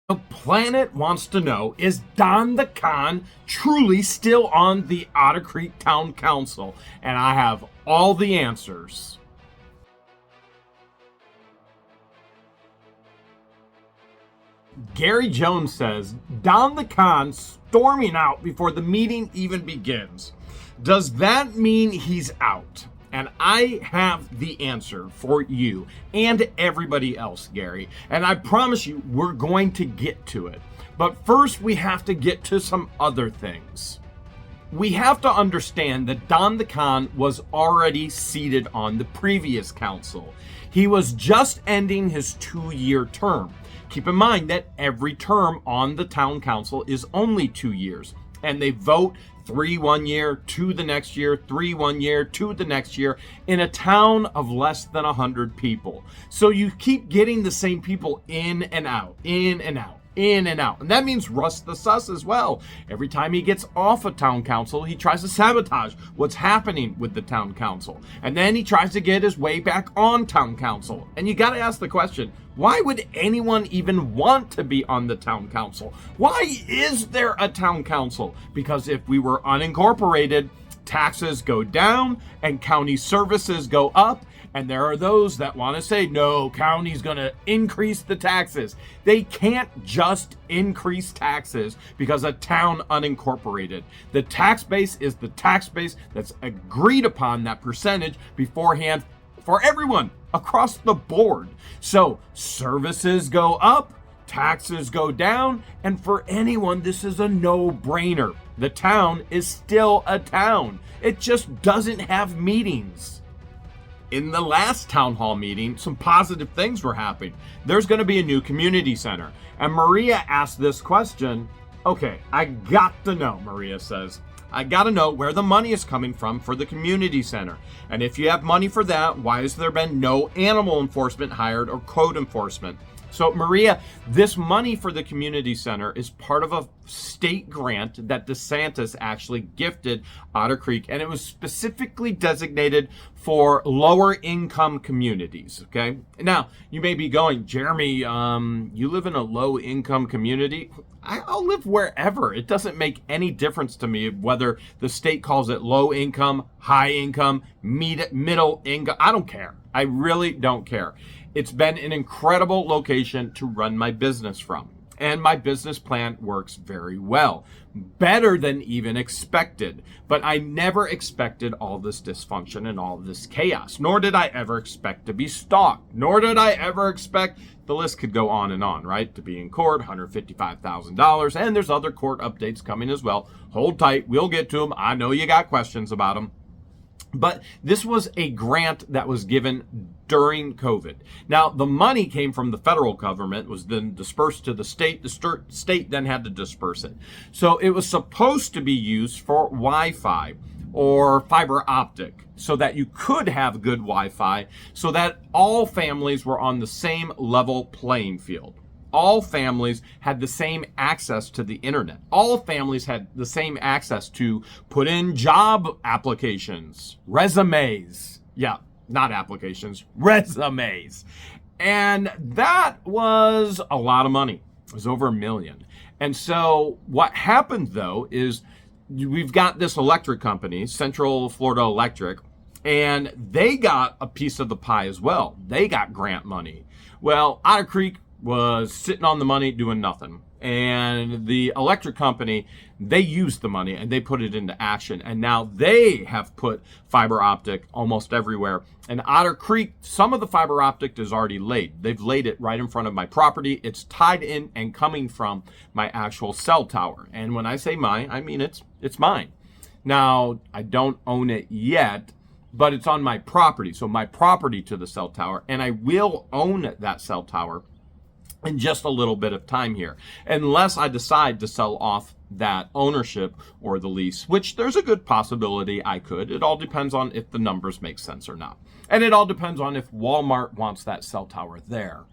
The planet wants to know, is Don the Con truly still on the Otter Creek Town Council? And I have all the answers. Gary Jones says, Don the Con storming out before the meeting even begins. Does that mean he's out? And I have the answer for you and everybody else, Gary. And I promise you, we're going to get to it. But first, we have to get to some other things. We have to understand that Don the Con was already seated on the previous council. He was just ending his 2-year term. Keep in mind that every term on the town council is only 2 years, and they vote 3 1 year, 2 the next year, 3 1 year, 2 the next year, in a town of less than 100 people. So you keep getting the same people in and out, in and out, in and out. And that means Russ the Sus as well. Every time he gets off a town council, he tries to sabotage what's happening with the town council. And then he tries to get his way back on town council. And you got to ask the question, why would anyone even want to be on the town council? Why is there a town council? Because if we were unincorporated, taxes go down and county services go up. And there are those that want to say, no, county's going to increase the taxes. They can't just increase taxes because a town unincorporated. The tax base is the tax base that's agreed upon, that percentage beforehand for everyone across the board. So services go up, taxes go down, and for anyone, this is a no-brainer. The town is still a town. It just doesn't have meetings. In the last town hall meeting, some positive things were happening. There's going to be a new community center. And Maria asked this question. Okay, I got to know, Maria says, I got to know where the money is coming from for the community center. And if you have money for that, why has there been no animal enforcement hired or code enforcement? So Maria, this money for the community center is part of a state grant that DeSantis actually gifted Otter Creek, and it was specifically designated for lower income communities, okay? Now, you may be going, Jeremy, you live in a low income community? I'll live wherever. It doesn't make any difference to me whether the state calls it low income, high income, middle income. I don't care. I really don't care. It's been an incredible location to run my business from. And my business plan works very well. Better than even expected. But I never expected all this dysfunction and all this chaos. Nor did I ever expect to be stalked. Nor did I ever expect, the list could go on and on, right? To be in court, $155,000. And there's other court updates coming as well. Hold tight. We'll get to them. I know you got questions about them. But this was a grant that was given during COVID. Now, the money came from the federal government, was then dispersed to the state. The state then had to disperse it. So it was supposed to be used for Wi-Fi or fiber optic so that you could have good Wi-Fi so that all families were on the same level playing field. All families had the same access to the internet. All families had the same access to put in job applications, resumes. Yeah, not applications, resumes. And that was a lot of money. It was over $1 million. And so what happened, though, is we've got this electric company, Central Florida Electric, and they got a piece of the pie as well. They got grant money. Well, Otter Creek was sitting on the money doing nothing. And the electric company, they used the money and they put it into action. And now they have put fiber optic almost everywhere. And Otter Creek, some of the fiber optic is already laid. They've laid it right in front of my property. It's tied in and coming from my actual cell tower. And when I say mine, I mean it's mine. Now, I don't own it yet, but it's on my property. So my property to the cell tower, and I will own that cell tower in just a little bit of time here, unless I decide to sell off that ownership or the lease, which there's a good possibility I could. It all depends on if the numbers make sense or not. And it all depends on if Walmart wants that cell tower there.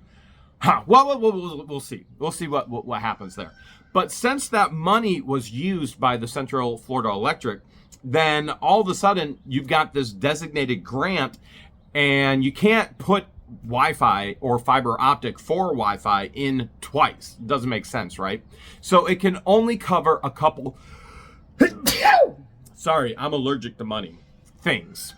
Well, we'll see. We'll see what happens there. But since that money was used by the Central Florida Electric, then all of a sudden you've got this designated grant, and you can't put Wi-Fi or fiber optic for Wi-Fi in twice. Doesn't make sense, right? So it can only cover a couple sorry, I'm allergic to money things.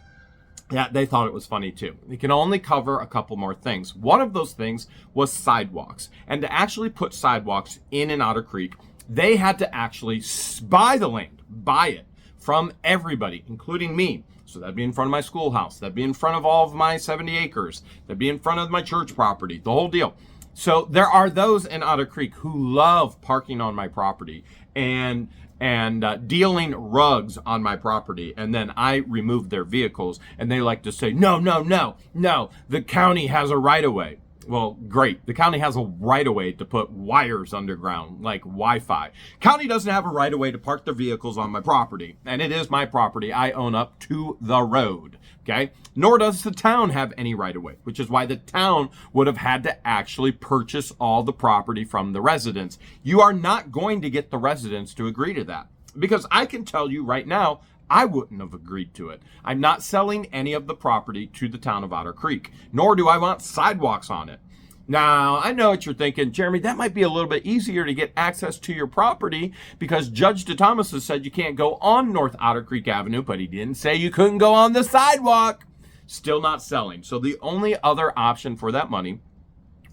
Yeah, they thought it was funny too. It can only cover a couple more things. One of those things was sidewalks. And to actually put sidewalks in Otter Creek, they had to actually buy the land, buy it from everybody, including me. So that'd be in front of my schoolhouse. That'd be in front of all of my 70 acres. That'd be in front of my church property, the whole deal. So there are those in Otter Creek who love parking on my property and dealing rugs on my property, and then I remove their vehicles, and they like to say, no, the county has a right-of-way. Well, great. The county has a right-of-way to put wires underground, like Wi-Fi. County doesn't have a right-of-way to park their vehicles on my property, and it is my property. I own up to the road, okay? Nor does the town have any right-of-way, which is why the town would have had to actually purchase all the property from the residents. You are not going to get the residents to agree to that, because I can tell you right now, I wouldn't have agreed to it. I'm not selling any of the property to the town of Otter Creek, nor do I want sidewalks on it. Now, I know what you're thinking, Jeremy, that might be a little bit easier to get access to your property because Judge DeThomas has said you can't go on North Otter Creek Avenue, but he didn't say you couldn't go on the sidewalk. Still not selling. So the only other option for that money,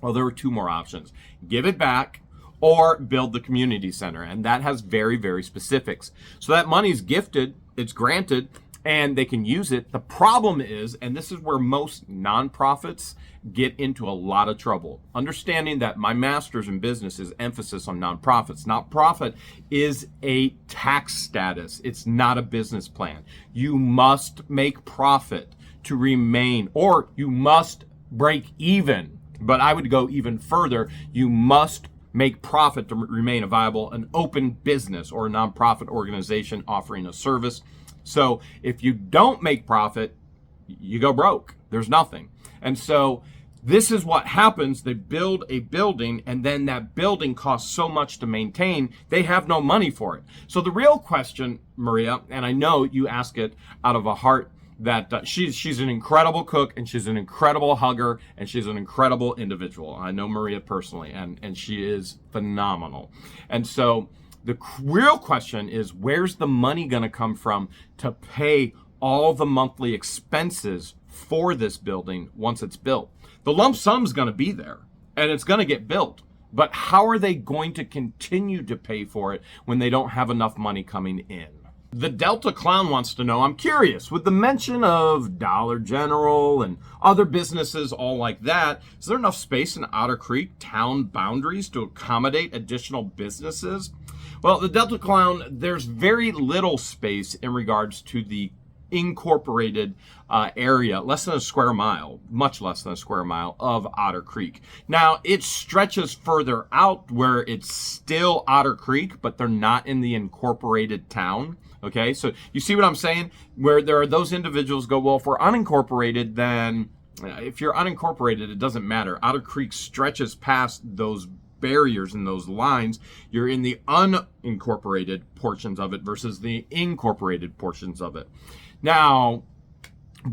well, there were two more options. Give it back or build the community center. And that has very, very specifics. So that money is gifted, it's granted, and they can use it. The problem is, and this is where most nonprofits get into a lot of trouble, understanding that my master's in business is emphasis on nonprofits. Nonprofit is a tax status. It's not a business plan. You must make profit to remain, or you must break even. But I would go even further. You must make profit to remain a viable, an open business or a nonprofit organization offering a service. So if you don't make profit, you go broke. There's nothing. And so this is what happens. They build a building, and then that building costs so much to maintain, they have no money for it. So the real question, Maria, and I know you ask it out of a heart that she's an incredible cook, and she's an incredible hugger, and she's an incredible individual. I know Maria personally, and she is phenomenal. And so the real question is, where's the money going to come from to pay all the monthly expenses for this building once it's built? The lump sum's going to be there, and it's going to get built. But how are they going to continue to pay for it when they don't have enough money coming in? The Delta Clown wants to know, I'm curious, with the mention of Dollar General and other businesses all like that, is there enough space in Otter Creek town boundaries to accommodate additional businesses? Well, the Delta Clown, there's very little space in regards to the incorporated area, less than a square mile, much less than a square mile of Otter Creek. Now, it stretches further out where it's still Otter Creek, but they're not in the incorporated town. Okay, so you see what I'm saying? Where there are those individuals go, well, if we're unincorporated, then if you're unincorporated, it doesn't matter. Otter Creek stretches past those barriers and those lines. You're in the unincorporated portions of it versus the incorporated portions of it. Now,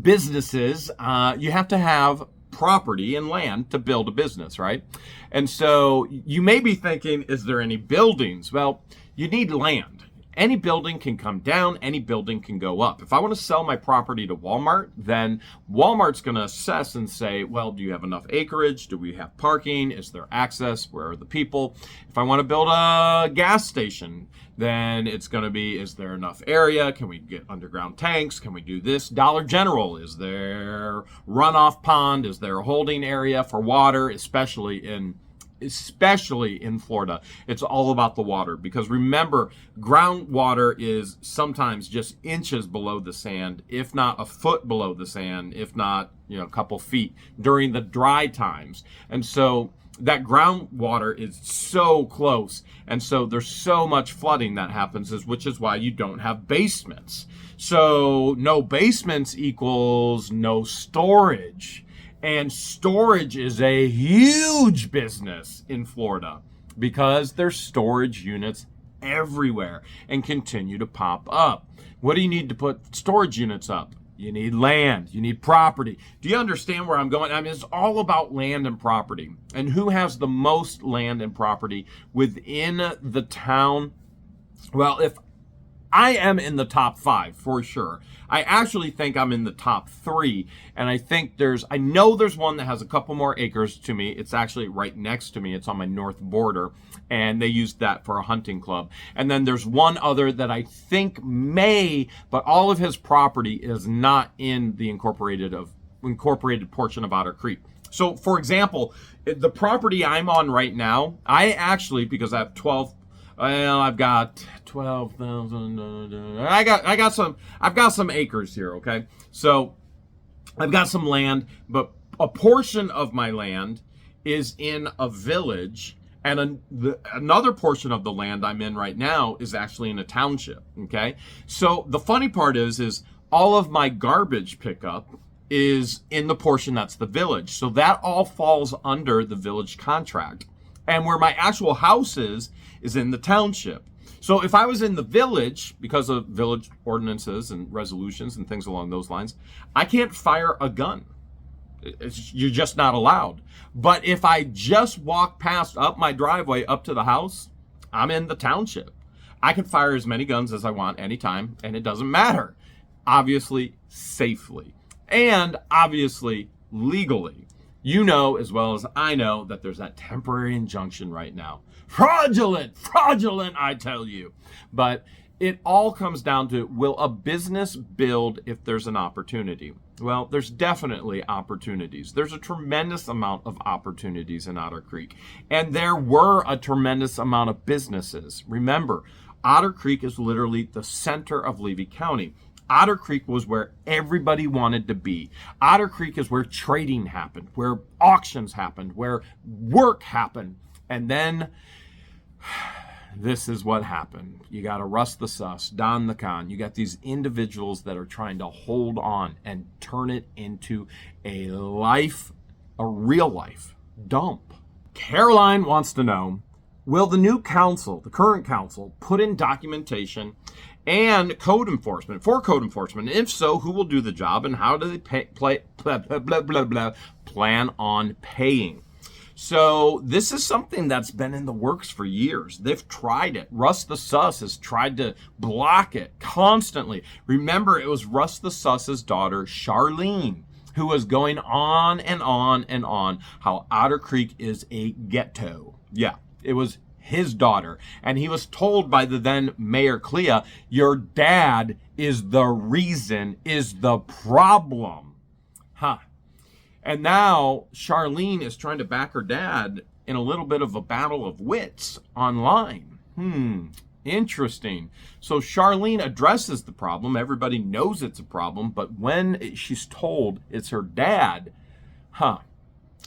businesses, you have to have property and land to build a business, right? And so you may be thinking, is there any buildings? Well, you need land. Any building can come down, any building can go up. If I want to sell my property to Walmart, then Walmart's going to assess and say, well, do you have enough acreage? Do we have parking? Is there access? Where are the people? If I want to build a gas station, then it's going to be, is there enough area? Can we get underground tanks? Can we do this? Dollar General, is there runoff pond? Is there a holding area for water, especially in Florida? It's all about the water, because remember, groundwater is sometimes just inches below the sand, if not a foot below the sand, if not, a couple feet during the dry times. And so that groundwater is so close, and so there's so much flooding that happens, which is why you don't have basements. So no basements equals no storage. And storage is a huge business in Florida because there's storage units everywhere and continue to pop up. What do you need to put storage units up? You need land. You need property. Do you understand where I'm going? I mean, it's all about land and property. And who has the most land and property within the town? Well, if I am in the top 5 for sure. I actually think I'm in the top 3, and I know there's one that has a couple more acres to me. It's actually right next to me. It's on my north border, and they used that for a hunting club. And then there's one other that I think may, but all of his property is not in the incorporated portion of Otter Creek. So, for example, the property I'm on right now, I actually, because I have 12. Well, I've got 12,000. I've got some acres here, okay? So I've got some land, but a portion of my land is in a village, and another portion of the land I'm in right now is actually in a township, okay? So the funny part is all of my garbage pickup is in the portion that's the village. So that all falls under the village contract. And where my actual house is in the township. So if I was in the village, because of village ordinances and resolutions and things along those lines, I can't fire a gun. You're just not allowed. But if I just walk past up my driveway up to the house, I'm in the township. I can fire as many guns as I want anytime, and it doesn't matter. Obviously, safely. And obviously, legally. You know as well as I know that there's that temporary injunction right now. Fraudulent, I tell you. But it all comes down to, will a business build if there's an opportunity? Well, there's definitely opportunities. There's a tremendous amount of opportunities in Otter Creek. And there were a tremendous amount of businesses. Remember, Otter Creek is literally the center of Levy County. Otter Creek was where everybody wanted to be. Otter Creek is where trading happened, where auctions happened, where work happened. And then this is what happened. You got Russ the Sus, Don the Con. You got these individuals that are trying to hold on and turn it into a real life dump. Caroline wants to know, will the new council, the current council, put in documentation and code enforcement, for code enforcement? If so, who will do the job, and how do they plan on paying? So this is something that's been in the works for years. They've tried it. Russ the Sus has tried to block it constantly. Remember, it was Russ the Sus's daughter, Charlene, who was going on and on and on how Otter Creek is a ghetto. Yeah, it was his daughter, and he was told by the then Mayor Clea, your dad is the reason, is the problem. And now Charlene is trying to back her dad in a little bit of a battle of wits online. Interesting. So Charlene addresses the problem. Everybody knows it's a problem, but when she's told it's her dad,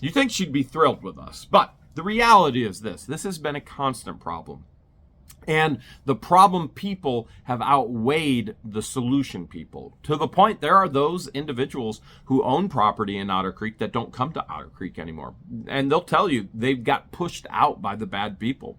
you think she'd be thrilled with us. But the reality is this has been a constant problem. And the problem people have outweighed the solution people, to the point there are those individuals who own property in Otter Creek that don't come to Otter Creek anymore. And they'll tell you they've got pushed out by the bad people,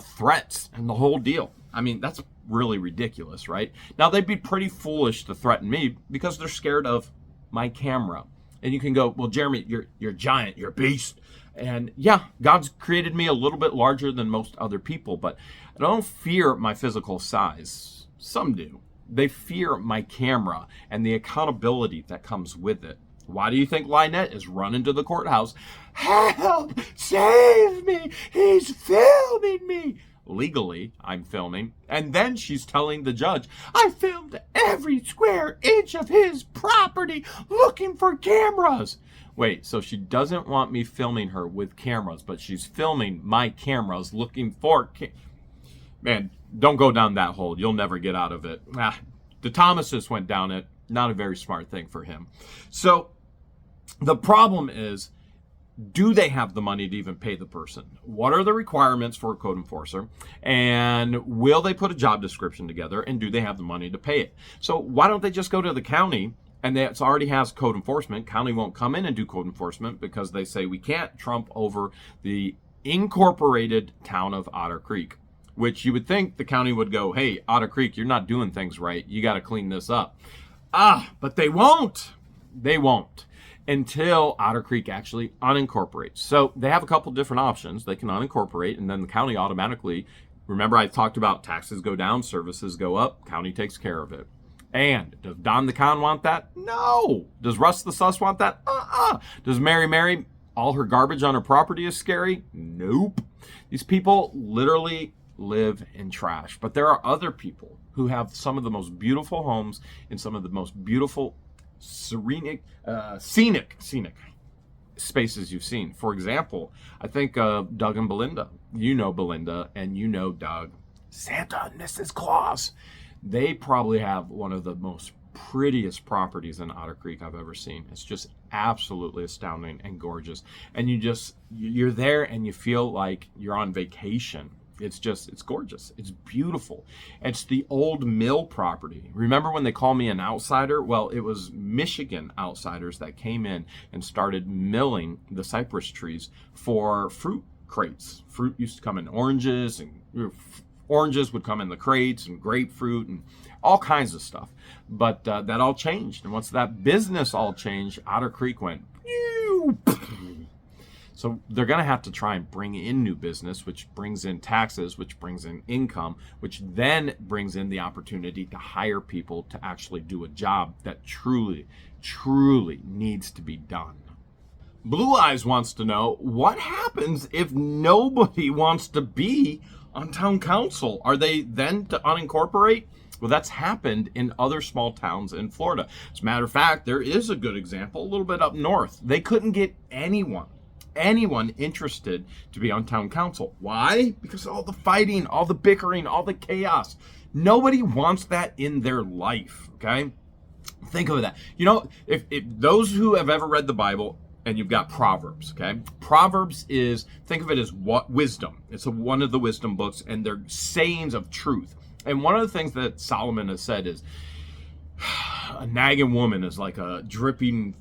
threats and the whole deal. I mean, that's really ridiculous, right? Now, they'd be pretty foolish to threaten me because they're scared of my camera. And you can go, well, Jeremy, you're giant, you're a beast. And yeah, God's created me a little bit larger than most other people, but I don't fear my physical size. Some do. They fear my camera and the accountability that comes with it. Why do you think LIEnette is running to the courthouse? Help! Save me! He's filming me! Legally, I'm filming. And then she's telling the judge, I filmed every square inch of his property looking for cameras. Wait, so she doesn't want me filming her with cameras, but she's filming my cameras looking for Man, don't go down that hole. You'll never get out of it. The Thomases went down it. Not a very smart thing for him. So the problem is, do they have the money to even pay the person? What are the requirements for a code enforcer? And will they put a job description together? And do they have the money to pay it? So why don't they just go to the county? And it already has code enforcement. County won't come in and do code enforcement because they say we can't trump over the incorporated town of Otter Creek, which you would think the county would go, hey, Otter Creek, you're not doing things right. You got to clean this up. But they won't. They won't until Otter Creek actually unincorporates. So they have a couple different options. They can unincorporate, and then the county automatically, remember I talked about taxes go down, services go up, county takes care of it. And does Don the Con want that? No. Does Russ the Sus want that? Does Mary, all her garbage on her property is scary? Nope. These people literally live in trash. But there are other people who have some of the most beautiful homes in some of the most beautiful, scenic spaces you've seen. For example, I think Doug and Belinda. You know Belinda and you know Doug. Santa and Mrs. Claus. They probably have one of the most prettiest properties in Otter Creek I've ever seen. It's just absolutely astounding and gorgeous. And you're there and you feel like you're on vacation. It's gorgeous. It's beautiful. It's the old mill property. Remember when they call me an outsider? Well, it was Michigan outsiders that came in and started milling the cypress trees for fruit crates. Fruit used to come in oranges, and oranges would come in the crates, and grapefruit and all kinds of stuff. But that all changed. And once that business all changed, Otter Creek went, pew. So they're going to have to try and bring in new business, which brings in taxes, which brings in income, which then brings in the opportunity to hire people to actually do a job that truly, truly needs to be done. Blue Eyes wants to know, what happens if nobody wants to be on town council? Are they then to unincorporate? Well, that's happened in other small towns in Florida. As a matter of fact, there is a good example a little bit up north. They couldn't get anyone interested to be on town council. Why? Because of all the fighting, all the bickering, all the chaos. Nobody wants that in their life, okay? Think of that. You know, if those who have ever read the Bible, and you've got Proverbs, okay? Proverbs is, think of it as what wisdom. It's one of the wisdom books, and they're sayings of truth. And one of the things that Solomon has said is, a nagging woman is like a dripping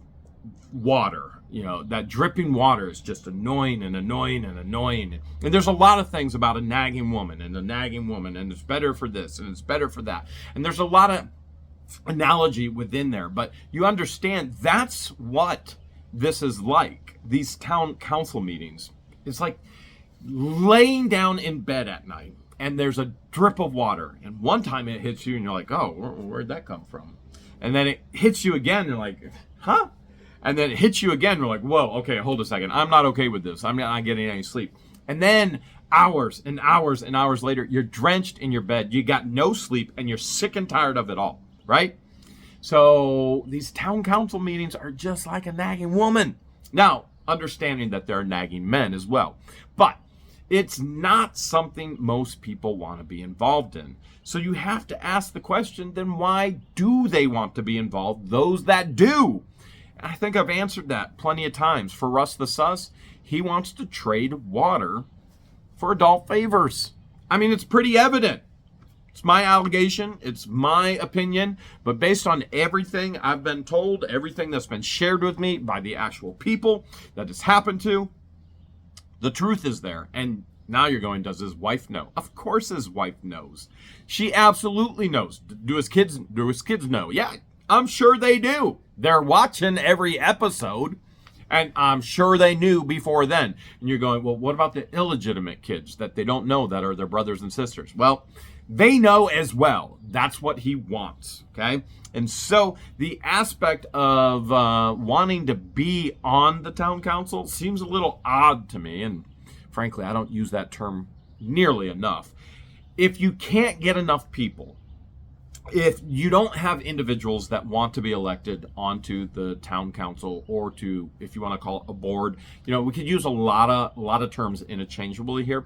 water. You know, that dripping water is just annoying and annoying and annoying. And there's a lot of things about a nagging woman, and it's better for this, and it's better for that. And there's a lot of analogy within there. But you understand, that's what this is like. These town council meetings. It's like laying down in bed at night, and there's a drip of water. And one time it hits you, and you're like, oh, where'd that come from? And then it hits you again, and you're like, huh? And then it hits you again. We're like, whoa, okay, hold a second. I'm not okay with this. I'm not getting any sleep. And then hours and hours and hours later, you're drenched in your bed. You got no sleep, and you're sick and tired of it all, right? So these town council meetings are just like a nagging woman. Now, understanding that there are nagging men as well. But it's not something most people want to be involved in. So you have to ask the question, then why do they want to be involved, those that do? I think I've answered that plenty of times. For Russ the Sus, he wants to trade water for adult favors. I mean, it's pretty evident. It's my allegation. It's my opinion. But based on everything I've been told, everything that's been shared with me by the actual people that it's happened to, the truth is there. And now you're going, does his wife know? Of course his wife knows. She absolutely knows. Do his kids know? Yeah, I'm sure they do. They're watching every episode, and I'm sure they knew before then. And you're going, well, what about the illegitimate kids that they don't know that are their brothers and sisters? Well, they know as well. That's what he wants, okay? And so the aspect of wanting to be on the town council seems a little odd to me, and frankly, I don't use that term nearly enough. If you can't get enough people, if you don't have individuals that want to be elected onto the town council, or to, if you want to call it a board, you know, we could use a lot of terms interchangeably here,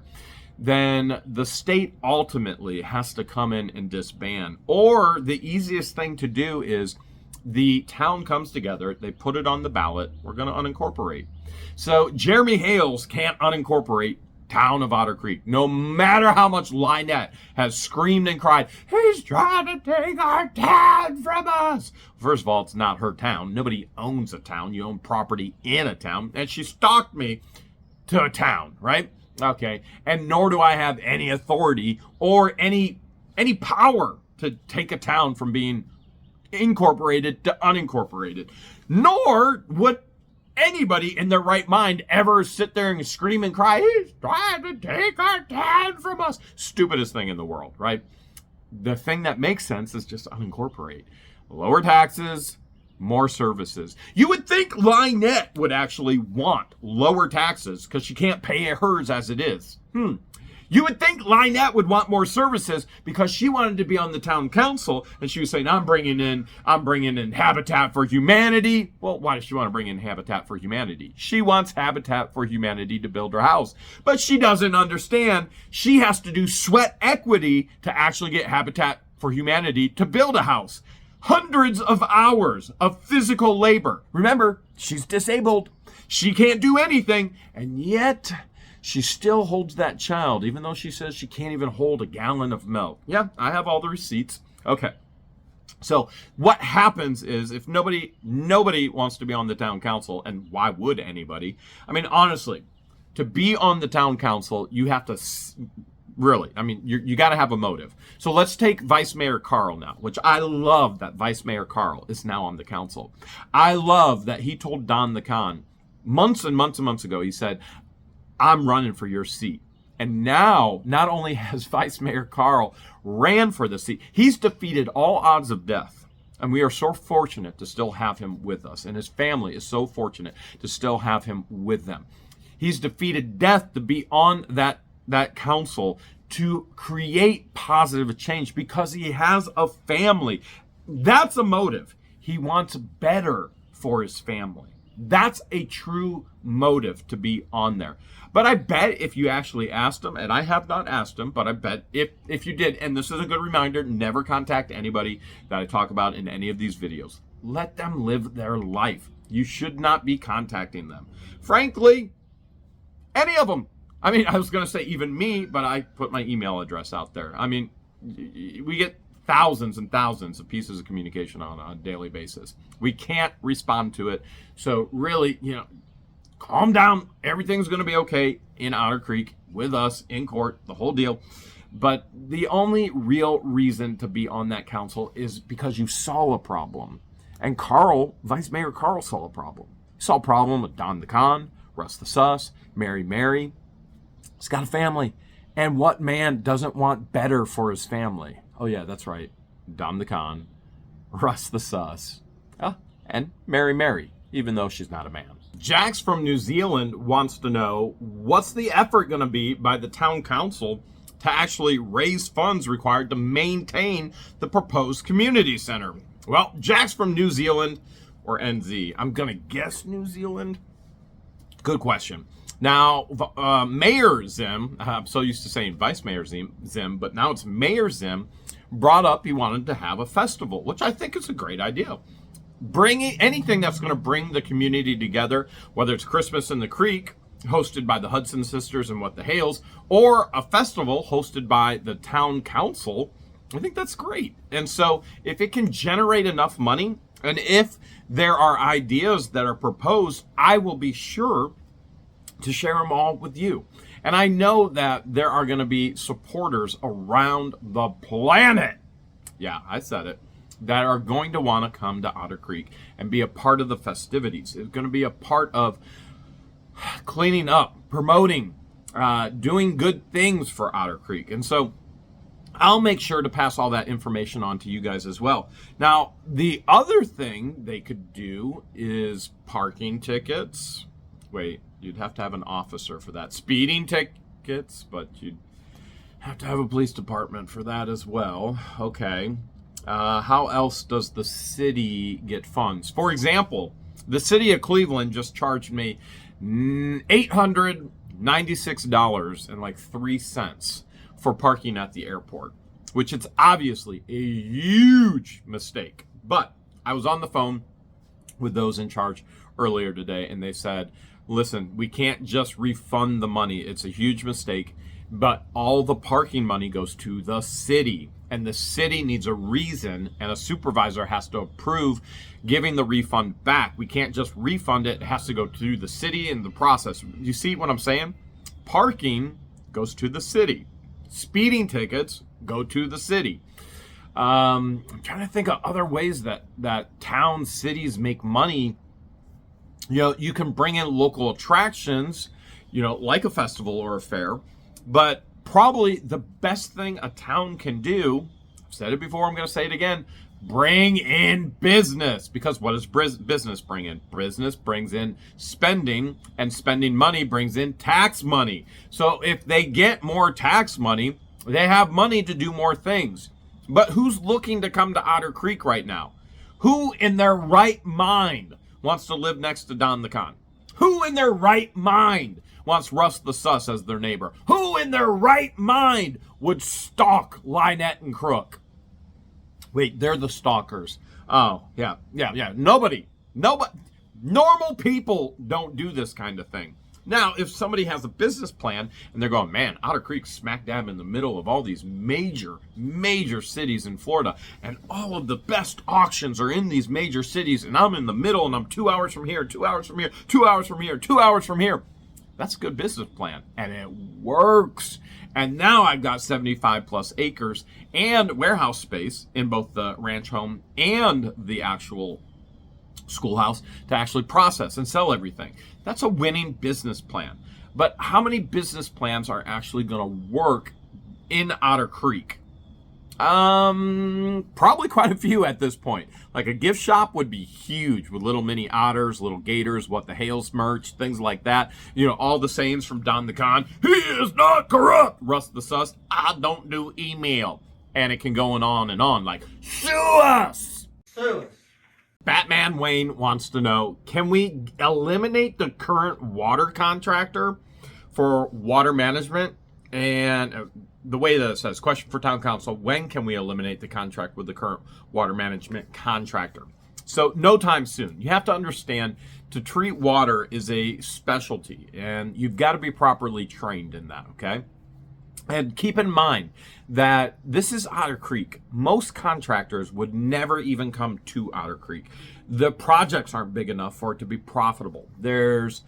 then the state ultimately has to come in and disband. Or the easiest thing to do is the town comes together, they put it on the ballot, we're going to unincorporate. So Jeremy Hales can't unincorporate town of Otter Creek, no matter how much LIEnette has screamed and cried, he's trying to take our town from us. First of all, it's not her town. Nobody owns a town. You own property in a town. And she stalked me to a town, right? Okay. And nor do I have any authority or any power to take a town from being incorporated to unincorporated. Nor would anybody in their right mind ever sit there and scream and cry, he's trying to take our dad from us. Stupidest thing in the world, right? The thing that makes sense is just unincorporate. Lower taxes, more services. You would think LIEnette would actually want lower taxes because she can't pay hers as it is. You would think LIEnette would want more services because she wanted to be on the town council and she was saying, I'm bringing in Habitat for Humanity. Well, why does she want to bring in Habitat for Humanity? She wants Habitat for Humanity to build her house, but she doesn't understand she has to do sweat equity to actually get Habitat for Humanity to build a house. Hundreds of hours of physical labor. Remember, she's disabled. She can't do anything, and yet she still holds that child, even though she says she can't even hold a gallon of milk. Yeah, I have all the receipts. Okay. So what happens is if nobody wants to be on the town council, and why would anybody? I mean, honestly, to be on the town council, you have to really, I mean, you got to have a motive. So let's take Vice Mayor Carl now, which I love that Vice Mayor Carl is now on the council. I love that he told Don the Con months and months and months ago, he said, I'm running for your seat. And now, not only has Vice Mayor Carl ran for the seat, he's defeated all odds of death. And we are so fortunate to still have him with us. And his family is so fortunate to still have him with them. He's defeated death to be on that council to create positive change because he has a family. That's a motive. He wants better for his family. That's a true motive to be on there. But I bet if you actually asked him, and I have not asked him, but I bet if you did, and this is a good reminder, never contact anybody that I talk about in any of these videos. Let them live their life. You should not be contacting them. Frankly, any of them. I mean, I was going to say even me, but I put my email address out there. I mean, we get thousands and thousands of pieces of communication on a daily basis. We can't respond to it. So really, calm down. Everything's going to be okay in Otter Creek with us in court, the whole deal. But the only real reason to be on that council is because you saw a problem. And Vice Mayor Carl saw a problem. He saw a problem with Don the Con, Russ the Sus, Mary. He's got a family. And what man doesn't want better for his family? Oh, yeah, that's right. Don the Con, Russ the Sus, and Mary, even though she's not a man. Jax from New Zealand wants to know, what's the effort going to be by the town council to actually raise funds required to maintain the proposed community center? Well, Jax from New Zealand, or NZ, I'm going to guess New Zealand. Good question. Now, Mayor Zim, I'm so used to saying Vice Mayor Zim, but now it's Mayor Zim, brought up he wanted to have a festival, which I think is a great idea. Bringing anything that's going to bring the community together, whether it's Christmas in the Creek, hosted by the Hudson Sisters and What the Hales, or a festival hosted by the town council, I think that's great. And so if it can generate enough money, and if there are ideas that are proposed, I will be sure to share them all with you. And I know that there are going to be supporters around the planet, yeah, I said it, that are going to want to come to Otter Creek and be a part of the festivities. It's going to be a part of cleaning up, promoting, doing good things for Otter Creek. And so I'll make sure to pass all that information on to you guys as well. Now, the other thing they could do is parking tickets. Wait, you'd have to have an officer for that. Speeding tickets, but you'd have to have a police department for that as well. Okay. How else does the city get funds? For example, the city of Cleveland just charged me $896.03 for parking at the airport, which is obviously a huge mistake. But I was on the phone with those in charge earlier today, and they said, listen, we can't just refund the money. It's a huge mistake, but all the parking money goes to the city, and the city needs a reason, and a supervisor has to approve giving the refund back. We can't just refund it. It has to go through the city and the process. You see what I'm saying? Parking goes to the city. Speeding tickets go to the city. I'm trying to think of other ways that towns, cities make money. You can bring in local attractions, like a festival or a fair, but probably the best thing a town can do, I've said it before, I'm going to say it again, bring in business. Because what does business bring in? Business brings in spending, and spending money brings in tax money. So if they get more tax money, they have money to do more things. But who's looking to come to Otter Creek right now? Who in their right mind wants to live next to Don the Con? Who in their right mind wants Russ the Sus as their neighbor? Who in their right mind would stalk LIEnette and Crook? Wait, they're the stalkers. Oh, yeah. Nobody. Normal people don't do this kind of thing. Now, if somebody has a business plan and they're going, man, Otter Creek's smack dab in the middle of all these major cities in Florida, and all of the best auctions are in these major cities, and I'm in the middle, and I'm 2 hours from here, 2 hours from here, 2 hours from here, 2 hours from here. That's a good business plan, and it works. And now I've got 75 plus acres and warehouse space in both the ranch home and the actual schoolhouse to actually process and sell everything. That's a winning business plan. But how many business plans are actually going to work in Otter Creek? Probably quite a few at this point. Like a gift shop would be huge with little mini otters, little gators, what the Hales merch, things like that. All the sayings from Don the Con. He is not corrupt. Russ the Sus. I don't do email. And it can go on and on. Like, sue us. Sue us. Batman Wayne wants to know, can we eliminate the current water contractor for water management? And the way that it says, question for town council, when can we eliminate the contract with the current water management contractor? So no time soon. You have to understand, to treat water is a specialty, and you've got to be properly trained in that, okay? And keep in mind that this is Otter Creek. Most contractors would never even come to Otter Creek. The projects aren't big enough for it to be profitable. There's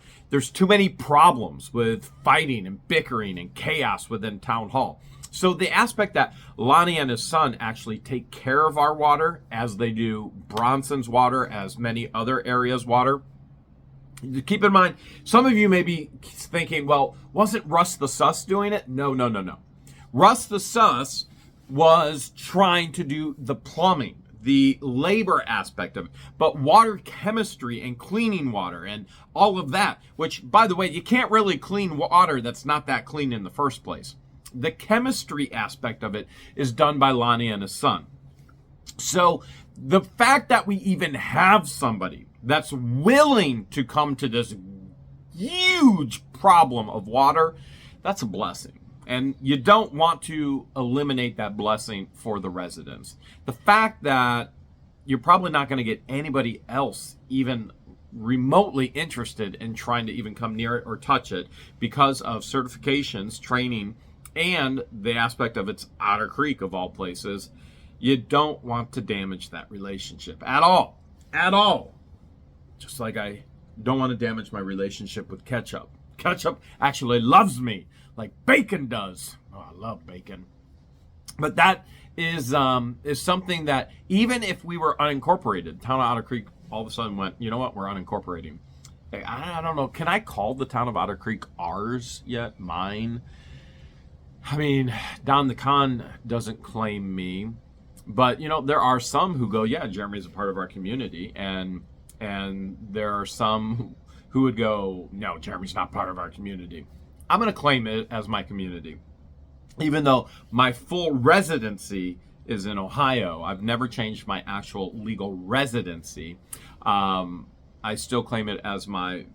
too many problems with fighting and bickering and chaos within Town Hall. So the aspect that Lonnie and his son actually take care of our water, as they do Bronson's water, as many other areas' water. Keep in mind, some of you may be thinking, well, wasn't Russ the Sus doing it? No. Russ the Sus was trying to do the plumbing, the labor aspect of it, but water chemistry and cleaning water and all of that, which, by the way, you can't really clean water that's not that clean in the first place. The chemistry aspect of it is done by Lonnie and his son. So the fact that we even have somebody that's willing to come to this huge problem of water, that's a blessing. And you don't want to eliminate that blessing for the residents. The fact that you're probably not going to get anybody else even remotely interested in trying to even come near it or touch it because of certifications, training, and the aspect of it's Otter Creek of all places, you don't want to damage that relationship at all. At all. Just like I don't want to damage my relationship with ketchup. Ketchup actually loves me like bacon does. Oh, I love bacon. But that is something that even if we were unincorporated, town of Otter Creek all of a sudden went, you know what, we're unincorporating. I don't know. Can I call the town of Otter Creek ours yet? Mine? I mean, Don the Con doesn't claim me. But, there are some who go, yeah, Jeremy's a part of our community. And there are some who would go, no, Jeremy's not part of our community. I'm going to claim it as my community. Even though my full residency is in Ohio, I've never changed my actual legal residency. I still claim it as my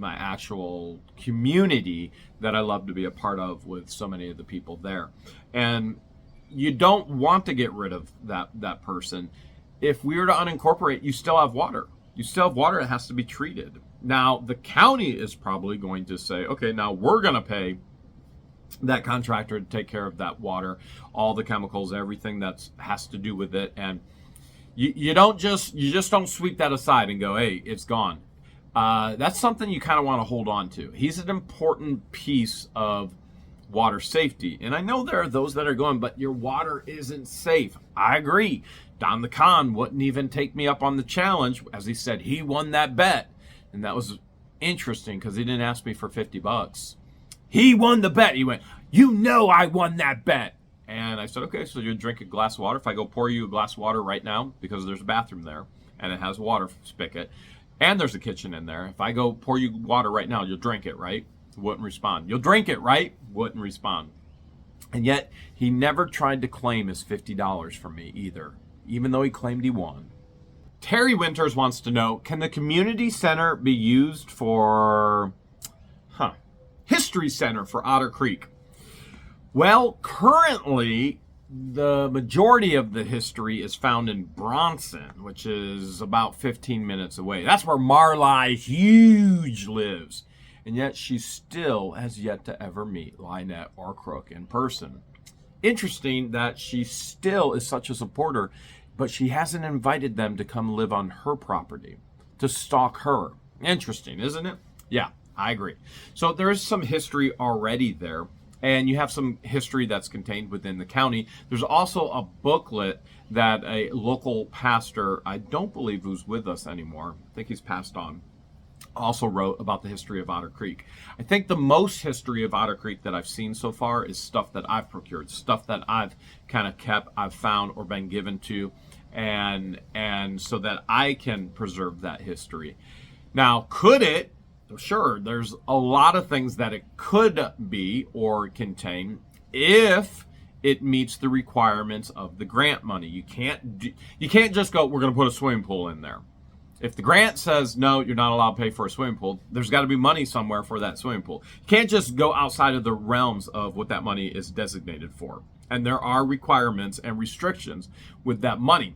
actual community that I love to be a part of with so many of the people there. And you don't want to get rid of that person. If we were to unincorporate, you still have water. You still have water that has to be treated. Now, the county is probably going to say, okay, now we're going to pay that contractor to take care of that water, all the chemicals, everything that has to do with it. And you just don't sweep that aside and go, hey, it's gone. That's something you kind of want to hold on to. He's an important piece of water safety. And I know there are those that are going, but your water isn't safe. I agree. Don the Con wouldn't even take me up on the challenge. As he said, he won that bet. And that was interesting because he didn't ask me for $50. He won the bet. He went, you know I won that bet. And I said, okay, so you drink a glass of water. If I go pour you a glass of water right now, because there's a bathroom there, and it has a water spigot, and there's a kitchen in there. If I go pour you water right now, you'll drink it, right? Wouldn't respond. You'll drink it, right? Wouldn't respond. And yet, he never tried to claim his $50 from me either, even though he claimed he won. Terry Winters wants to know, can the community center be used for, History Center for Otter Creek? Well, currently, the majority of the history is found in Bronson, which is about 15 minutes away. That's where Marli Huge lives. And yet she still has yet to ever meet LIEnette or Crook in person. Interesting that she still is such a supporter, but she hasn't invited them to come live on her property, to stalk her. Interesting, isn't it? Yeah, I agree. So there is some history already there. And you have some history that's contained within the county. There's also a booklet that a local pastor, I don't believe who's with us anymore, I think he's passed on, also wrote about the history of Otter Creek. I think the most history of Otter Creek that I've seen so far is stuff that I've procured, stuff that I've kind of kept, I've found or been given to, and so that I can preserve that history. Now, could it? Sure, there's a lot of things that it could be or contain if it meets the requirements of the grant money. You can't just go, we're going to put a swimming pool in there. If the grant says, no, you're not allowed to pay for a swimming pool, there's got to be money somewhere for that swimming pool. You can't just go outside of the realms of what that money is designated for. And there are requirements and restrictions with that money.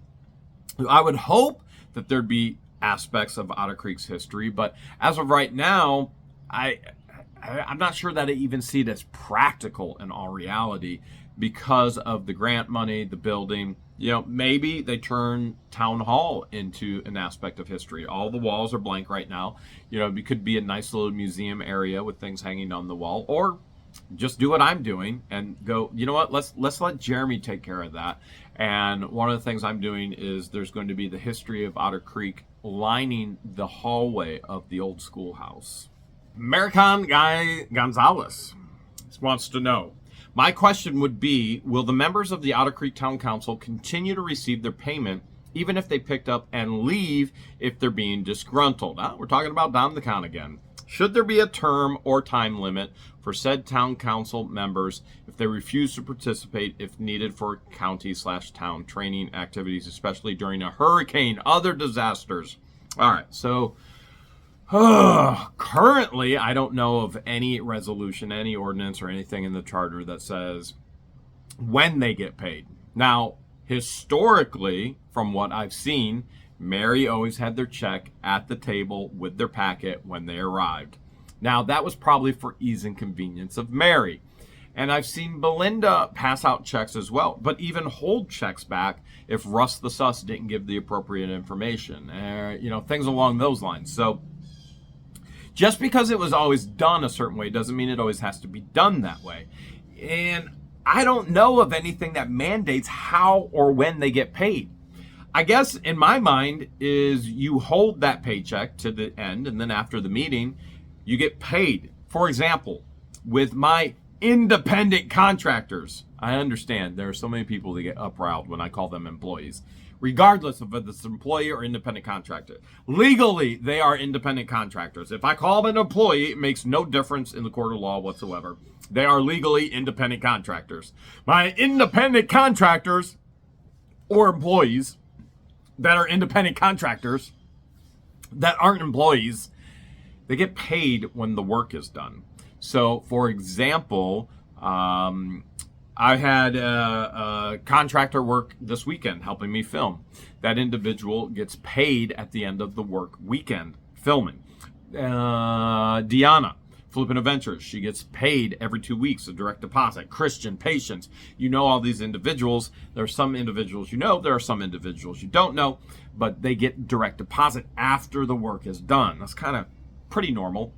I would hope that there'd be aspects of Otter Creek's history, but as of right now, I'm not sure that I even see it as practical in all reality because of the grant money, the building. You know, maybe they turn town hall into an aspect of history. All the walls are blank right now. You know, it could be a nice little museum area with things hanging on the wall, or just do what I'm doing and go, you know what, let's let Jeremy take care of that. And one of the things I'm doing is there's going to be the history of Otter Creek lining the hallway of the old schoolhouse. American Guy Gonzalez wants to know, my question would be, will the members of the Otter Creek Town Council continue to receive their payment even if they picked up and leave if they're being disgruntled? We're talking about Don the Con again. Should there be a term or time limit for said town council members if they refuse to participate if needed for county/town training activities, especially during a hurricane, other disasters? All right, so currently I don't know of any resolution, any ordinance or anything in the charter that says when they get paid. Now, historically, from what I've seen, Mary always had their check at the table with their packet when they arrived. Now, that was probably for ease and convenience of Mary. And I've seen Belinda pass out checks as well, but even hold checks back if Russ the Sus didn't give the appropriate information, things along those lines. So just because it was always done a certain way doesn't mean it always has to be done that way. And I don't know of anything that mandates how or when they get paid. I guess in my mind is you hold that paycheck to the end, and then after the meeting, you get paid. For example, with my independent contractors, I understand there are so many people that get upriled when I call them employees, regardless of whether it's an employee or independent contractor. Legally, they are independent contractors. If I call them an employee, it makes no difference in the court of law whatsoever. They are legally independent contractors. My independent contractors or employees that are independent contractors that aren't employees, they get paid when the work is done. So, for example, I had a contractor work this weekend helping me film. That individual gets paid at the end of the work weekend filming. Deanna, Flippin' Adventures, she gets paid every 2 weeks, a direct deposit. Christian, Patience, you know all these individuals. There are some individuals you know, there are some individuals you don't know, but they get direct deposit after the work is done. That's kind of pretty normal.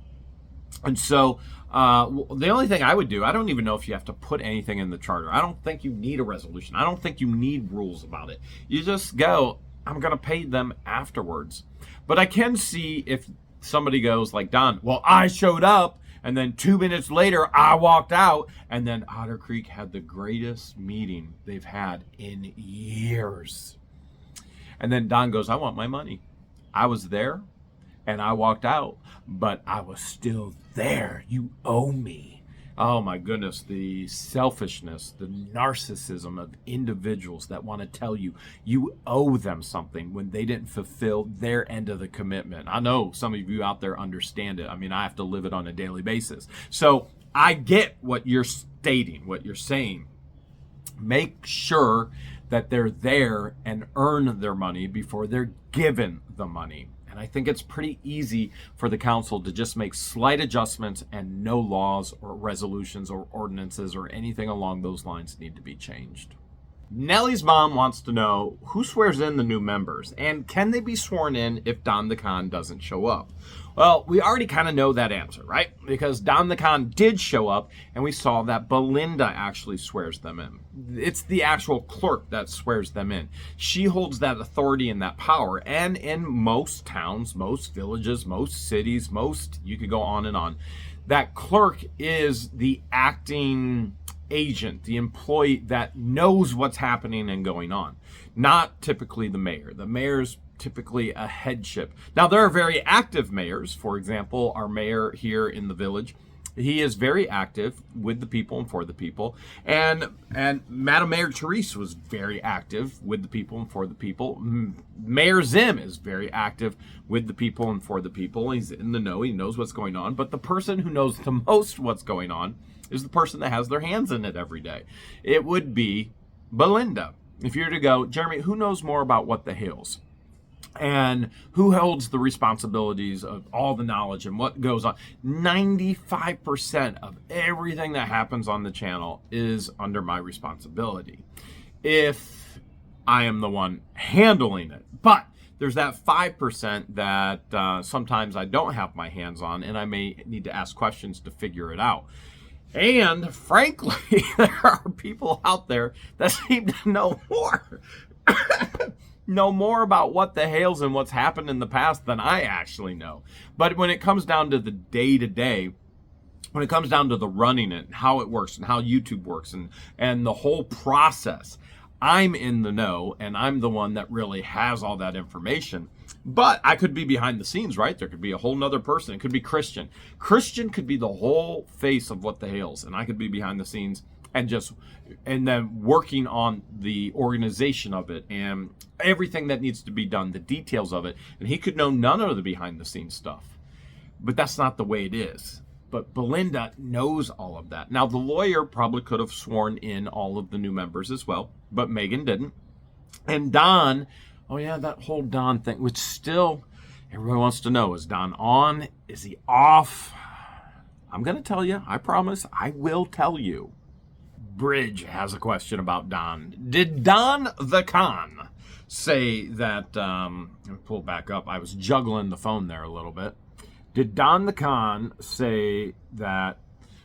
And so the only thing I would do, I don't even know if you have to put anything in the charter. I don't think you need a resolution. I don't think you need rules about it. You just go, I'm going to pay them afterwards. But I can see if somebody goes like Don, well, I showed up and then 2 minutes later I walked out, and then Otter Creek had the greatest meeting they've had in years. And then Don goes, I want my money. I was there and I walked out, but I was still there. You owe me. Oh my goodness, the selfishness, the narcissism of individuals that want to tell you you owe them something when they didn't fulfill their end of the commitment. I know some of you out there understand it. I mean, I have to live it on a daily basis. So I get what you're stating, what you're saying. Make sure that they're there and earn their money before they're given the money. And I think it's pretty easy for the council to just make slight adjustments, and no laws or resolutions or ordinances or anything along those lines need to be changed. Nellie's mom wants to know who swears in the new members, and can they be sworn in if Don the Con doesn't show up? Well, we already kind of know that answer, right? Because Don the Con did show up, and we saw that Belinda actually swears them in. It's the actual clerk that swears them in. She holds that authority and that power, and in most towns, most villages, most cities, you could go on and on, that clerk is the acting agent, the employee that knows what's happening and going on. Not typically the mayor. The mayor's typically a headship. Now, there are very active mayors. For example, our mayor here in the village, he is very active with the people and for the people. And Madam Mayor Therese was very active with the people and for the people. Mayor Zim is very active with the people and for the people. He's in the know. He knows what's going on. But the person who knows the most what's going on is the person that has their hands in it every day. It would be Belinda. If you were to go, Jeremy, who knows more about what the hills? And who holds the responsibilities of all the knowledge and what goes on? 95% of everything that happens on the channel is under my responsibility, if I am the one handling it. But there's that 5% that sometimes I don't have my hands on, and I may need to ask questions to figure it out. And frankly, there are people out there that seem to know more. Know more about what the Hales and what's happened in the past than I actually know. But when it comes down to the day-to-day, when it comes down to the running it, how it works and how YouTube works and the whole process, I'm in the know, and I'm the one that really has all that information. But I could be behind the scenes, right? There could be a whole nother person. It could be Christian. Christian could be the whole face of what the Hales, and I could be behind the scenes and then working on the organization of it and everything that needs to be done, the details of it. And he could know none of the behind the scenes stuff. But that's not the way it is. But Belinda knows all of that. Now, the lawyer probably could have sworn in all of the new members as well, but Megan didn't. And Don, oh yeah, that whole Don thing, which still everyone wants to know, is Don on? Is he off? I'm going to tell you. I promise I will tell you. Bridge has a question about Don. Did Don the Con say that, let me pull back up. I was juggling the phone there a little bit. Did Don the Con say that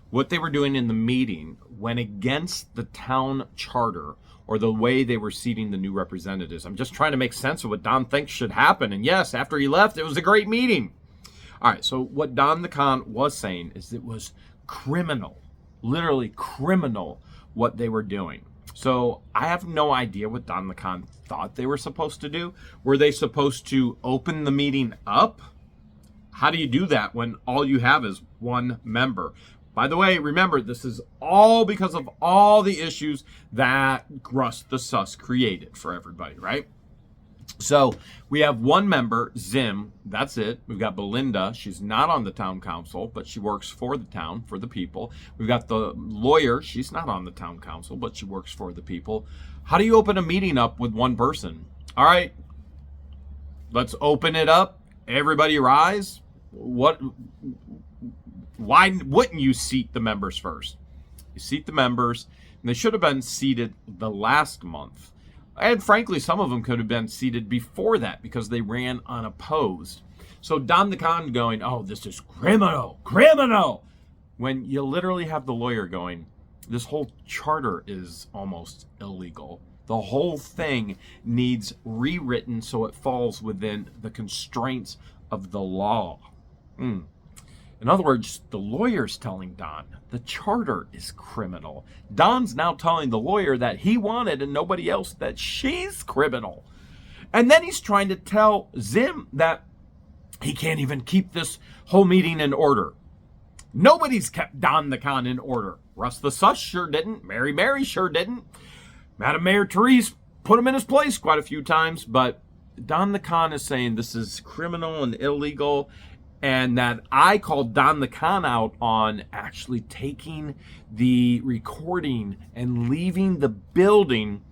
what they were doing in the meeting went against the town charter or the way they were seating the new representatives? I'm just trying to make sense of what Don thinks should happen. And yes, after he left, it was a great meeting. All right, so what Don the Con was saying is it was criminal, literally criminal, what they were doing. So I have no idea what Don the Con thought they were supposed to do. Were they supposed to open the meeting up? How do you do that when all you have is one member? By the way, remember, this is all because of all the issues that Russ the Sus created for everybody, right? So we have one member, Zim, that's it. We've got Belinda. She's not on the town council, but she works for the town, for the people. We've got the lawyer. She's not on the town council, but she works for the people. How do you open a meeting up with one person? All right, let's open it up. Everybody rise. Why wouldn't you seat the members first? You seat the members, and they should have been seated the last month. And frankly, some of them could have been seated before that because they ran unopposed. So Don the Con going, oh, this is criminal. When you literally have the lawyer going, this whole charter is almost illegal. The whole thing needs rewritten so it falls within the constraints of the law. In other words, the lawyer's telling Don the charter is criminal. Don's now telling the lawyer that he wanted and nobody else that she's criminal. And then he's trying to tell Zim that he can't even keep this whole meeting in order. Nobody's kept Don the Con in order. Russ the Sus sure didn't. Mary sure didn't. Madam Mayor Therese put him in his place quite a few times, but Don the Con is saying this is criminal and illegal, and that I called Don the Con out on actually taking the recording and leaving the building.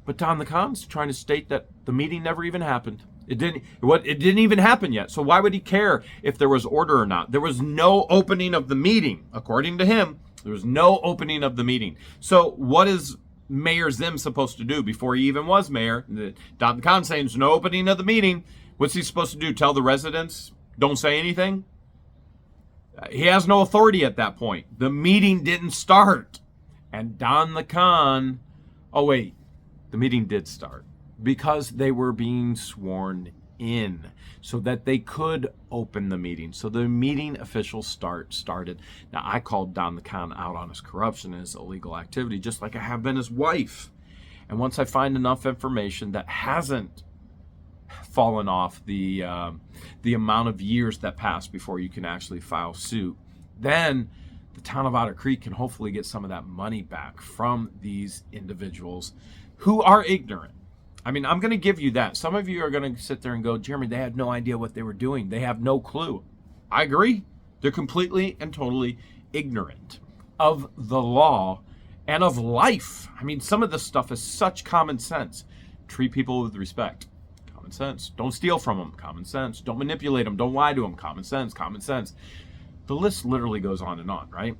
But Don the Con's trying to state that the meeting never even happened. It didn't even happen yet. So why would he care if there was order or not? There was no opening of the meeting. According to him, there was no opening of the meeting. So what is Mayor Zim supposed to do before he even was mayor? Don the Con saying there's no opening of the meeting. What's he supposed to do? Tell the residents, don't say anything? He has no authority at that point. The meeting didn't start. And Don the Con, oh wait, the meeting did start because they were being sworn in so that they could open the meeting. So the meeting officials started. Now, I called Don the Con out on his corruption and his illegal activity, just like I have been his wife. And once I find enough information that hasn't fallen off the amount of years that pass before you can actually file suit, then the town of Otter Creek can hopefully get some of that money back from these individuals who are ignorant. I mean, I'm going to give you that. Some of you are going to sit there and go, Jeremy, they had no idea what they were doing. They have no clue. I agree. They're completely and totally ignorant of the law and of life. I mean, some of this stuff is such common sense. Treat people with respect. Common sense. Don't steal from them. Common sense. Don't manipulate them. Don't lie to them. Common sense. Common sense. The list literally goes on, right?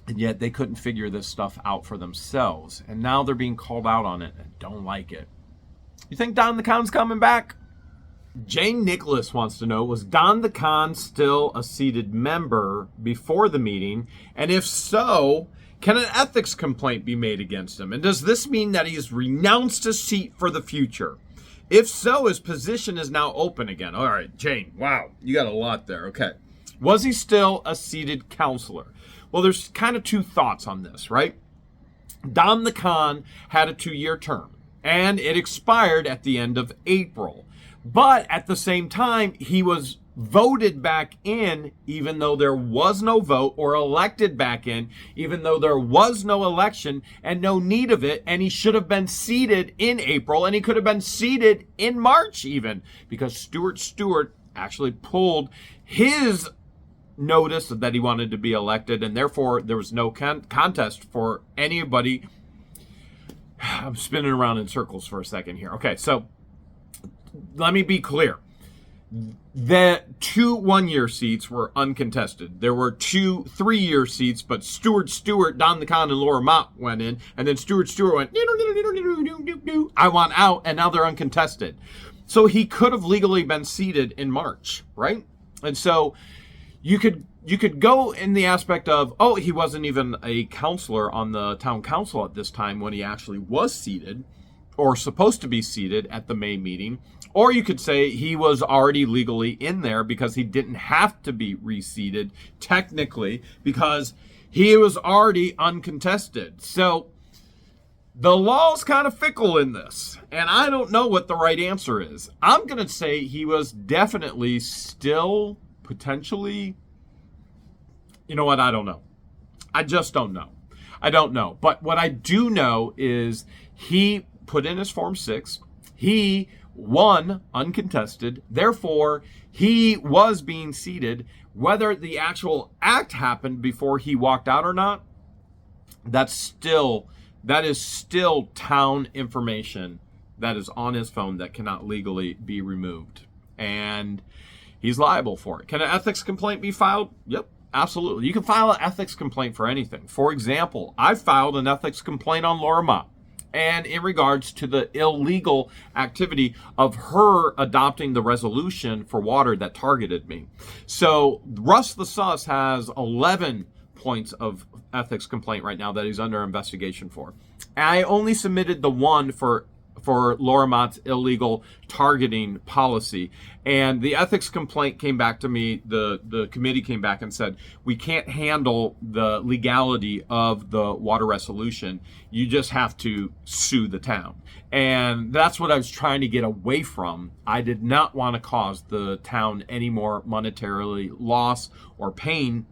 And yet they couldn't figure this stuff out for themselves. And now they're being called out on it and don't like it. You think Don the Con's coming back? Jane Nicholas wants to know, was Don the Con still a seated member before the meeting? And if so, can an ethics complaint be made against him? And does this mean that he's renounced his seat for the future? If so, his position is now open again. All right, Jane, wow, you got a lot there. Okay. Was he still a seated counselor? Well, there's kind of two thoughts on this, right? Don the Con had a 2-year term, and it expired at the end of April. But at the same time, he was voted back in, even though there was no vote, or elected back in, even though there was no election and no need of it. And he should have been seated in April, and he could have been seated in March even, because Stuart Stewart actually pulled his notice that he wanted to be elected, and therefore there was no contest for anybody. I'm spinning around in circles for a second here. Okay, so let me be clear. The 2 1-year seats were uncontested. There were 2 3-year seats, but Stuart Stewart, Don the Con, and Laura Mott went in, and then Stuart Stewart went, I want out, and now they're uncontested. So he could have legally been seated in March, right? And so you could go in the aspect of, oh, he wasn't even a counselor on the town council at this time when he actually was seated or supposed to be seated at the May meeting. Or you could say he was already legally in there because he didn't have to be reseated technically because he was already uncontested. So the law's kind of fickle in this, and I don't know what the right answer is. I'm going to say he was definitely still potentially, you know what, I don't know. I just don't know. I don't know. But what I do know is he put in his Form 6. He won uncontested. Therefore, he was being seated. Whether the actual act happened before he walked out or not, that is still town information that is on his phone that cannot legally be removed. And he's liable for it. Can an ethics complaint be filed? Yep, absolutely. You can file an ethics complaint for anything. For example, I filed an ethics complaint on Laura Mott and in regards to the illegal activity of her adopting the resolution for water that targeted me. So Russ the Sus has 11 points of ethics complaint right now that he's under investigation for. I only submitted the one for Laura Mott's illegal targeting policy, and the ethics complaint came back to me. The committee came back and said, we can't handle the legality of the water resolution. You just have to sue the town. And that's what I was trying to get away from. I did not want to cause the town any more monetarily loss or pain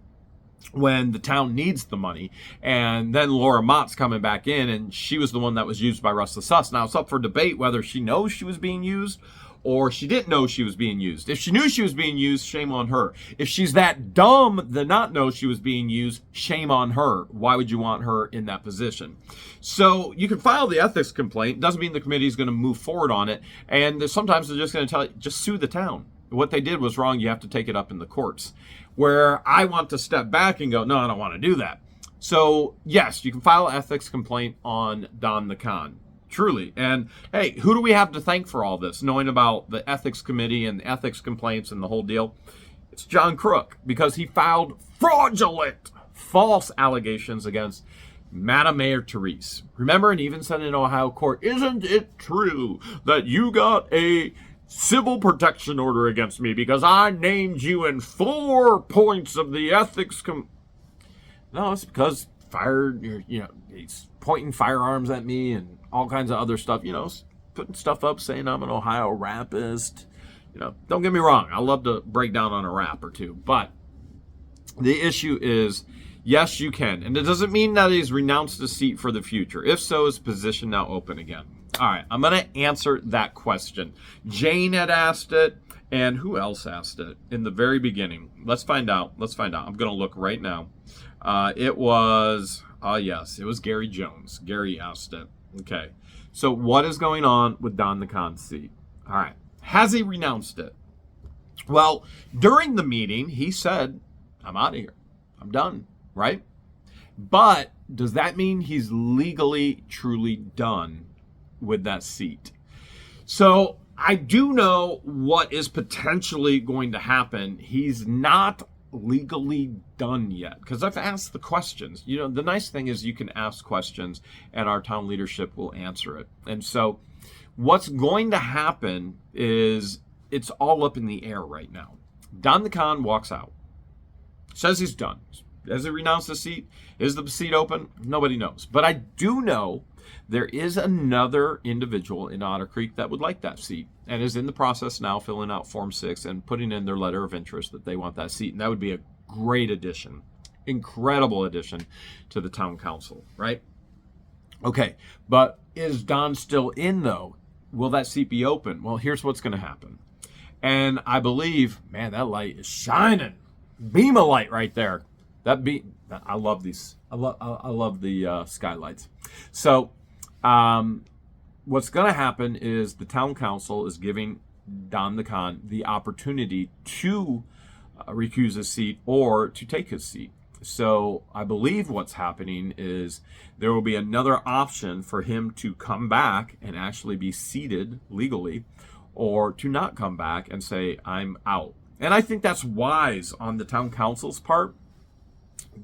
when the town needs the money. And then Laura Mott's coming back in, and she was the one that was used by Russ the Sus. Now it's up for debate whether she knows she was being used or she didn't know she was being used. If she knew she was being used, shame on her. If she's that dumb to not know she was being used, shame on her. Why would you want her in that position? So you can file the ethics complaint. Doesn't mean the committee is going to move forward on it. And sometimes they're just going to tell you, just sue the town. What they did was wrong. You have to take it up in the courts. Where I want to step back and go, no, I don't want to do that. So yes, you can file an ethics complaint on Don the Con. Truly. And hey, who do we have to thank for all this? Knowing about the ethics committee and the ethics complaints and the whole deal. It's John Crook, because he filed fraudulent, false allegations against Madam Mayor Therese. Remember, and even said in Ohio court, isn't it true that you got a civil protection order against me because I named you in 4 points of the ethics No, it's because he's pointing firearms at me and all kinds of other stuff, putting stuff up saying I'm an Ohio rapist. Don't get me wrong, I love to break down on a rap or two, but the issue is, yes, you can. And it doesn't mean that he's renounced the seat for the future. If so, his position now open again. All right, I'm going to answer that question. Jane had asked it, and who else asked it in the very beginning? Let's find out. I'm going to look right now. It was Gary Jones. Gary asked it. Okay, so what is going on with Don the Con's seat? All right, has he renounced it? Well, during the meeting, he said, I'm out of here. I'm done, right? But does that mean he's legally, truly done with that seat? So I do know what is potentially going to happen. He's not legally done yet, because I've asked the questions. The nice thing is you can ask questions and our town leadership will answer it. And so what's going to happen is it's all up in the air right now. Don the Con walks out, says he's done. Has he renounced the seat? Is the seat open? Nobody knows. But I do know there is another individual in Otter Creek that would like that seat and is in the process now filling out Form 6 and putting in their letter of interest that they want that seat. And that would be a great addition, incredible addition to the town council, right? Okay, but is Don still in, though? Will that seat be open? Well, here's what's going to happen. And I believe, man, that light is shining. Beam of light right there. I love these. I love the skylights. So what's going to happen is the town council is giving Don the Con the opportunity to recuse his seat or to take his seat. So I believe what's happening is there will be another option for him to come back and actually be seated legally, or to not come back and say, I'm out. And I think that's wise on the town council's part.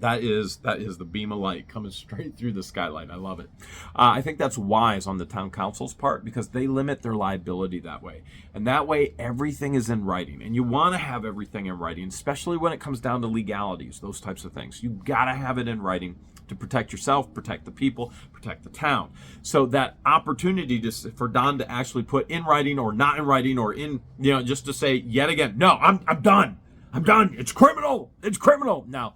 That is the beam of light coming straight through the skylight. I love it. I think that's wise on the town council's part, because they limit their liability that way. And that way, everything is in writing. And you want to have everything in writing, especially when it comes down to legalities, those types of things. You've got to have it in writing to protect yourself, protect the people, protect the town. So that opportunity for Don to actually put in writing or not in writing, or in, just to say yet again, no, I'm done. I'm done. It's criminal. It's criminal. Now,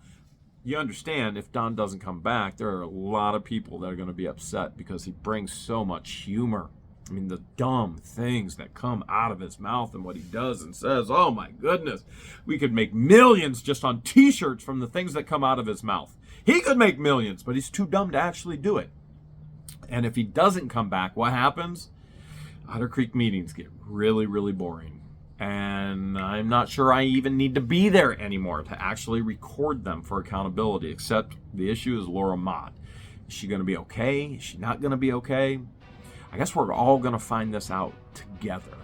you understand, if Don doesn't come back, there are a lot of people that are going to be upset, because he brings so much humor. I mean, the dumb things that come out of his mouth and what he does and says, oh my goodness, we could make millions just on t-shirts from the things that come out of his mouth. He could make millions, but he's too dumb to actually do it. And if he doesn't come back, what happens? Otter Creek meetings get really, really boring. And I'm not sure I even need to be there anymore to actually record them for accountability, except the issue is Laura Mott. Is she going to be okay? Is she not going to be okay? I guess we're all going to find this out together.